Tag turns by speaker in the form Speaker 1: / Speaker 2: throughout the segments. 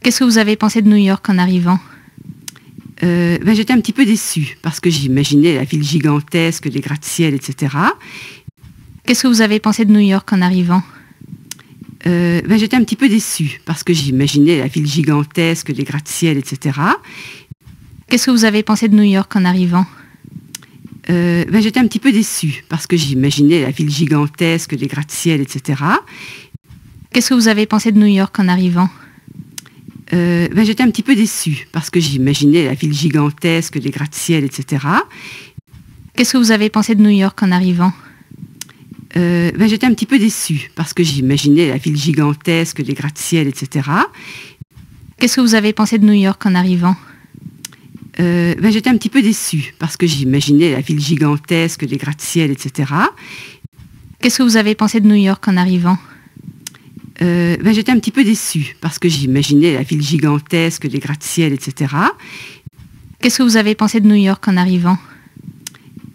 Speaker 1: Qu'est-ce que vous avez pensé de New York en arrivant?
Speaker 2: J'étais un petit peu déçue parce que j'imaginais la ville gigantesque, les gratte-ciel, etc.
Speaker 1: Qu'est-ce que vous avez pensé de New York en arrivant?
Speaker 2: J'étais un petit peu déçue parce que j'imaginais la ville gigantesque, les gratte-ciel, etc.
Speaker 1: Qu'est-ce que vous avez pensé de New York en arrivant?
Speaker 2: J'étais un petit peu déçue parce que j'imaginais la ville gigantesque, les gratte-ciel, etc.
Speaker 1: Qu'est-ce que vous avez pensé de New York en arrivant?
Speaker 2: J'étais un petit peu déçue parce que j'imaginais la ville gigantesque, les gratte-ciel, etc.
Speaker 1: Qu'est-ce que vous avez pensé de New York en arrivant?
Speaker 2: J'étais un petit peu déçue parce que j'imaginais la ville gigantesque, les gratte-ciel, etc.
Speaker 1: Qu'est-ce que vous avez pensé de New York en arrivant?
Speaker 2: J'étais un petit peu déçue parce que j'imaginais la ville gigantesque, les gratte-ciel, etc.
Speaker 1: Qu'est-ce que vous avez pensé de New York en arrivant?
Speaker 2: J'étais un petit peu déçue parce que j'imaginais la ville gigantesque, les gratte-ciel, etc.
Speaker 1: Qu'est-ce que vous avez pensé de New York en arrivant?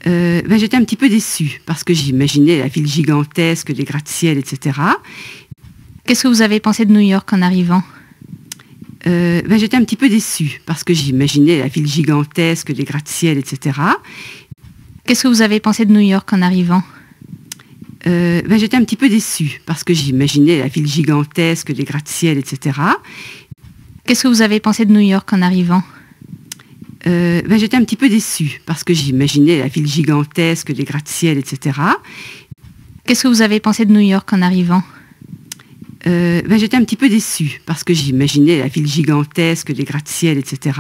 Speaker 2: J'étais un petit peu déçue parce que j'imaginais la ville gigantesque, les gratte-ciel, etc.
Speaker 1: Qu'est-ce que vous avez pensé de New York en arrivant?
Speaker 2: J'étais un petit peu déçue parce que j'imaginais la ville gigantesque, les gratte-ciel, etc.
Speaker 1: Qu'est-ce que vous avez pensé de New York en arrivant?
Speaker 2: J'étais un petit peu déçue parce que j'imaginais la ville gigantesque, les gratte-ciel, etc.
Speaker 1: Qu'est-ce que vous avez pensé de New York en arrivant?
Speaker 2: J'étais un petit peu déçue parce que j'imaginais la ville gigantesque, les gratte-ciel, etc.
Speaker 1: Qu'est-ce que vous avez pensé de New York en arrivant?
Speaker 2: J'étais un petit peu déçue parce que j'imaginais la ville gigantesque, les gratte-ciel, etc.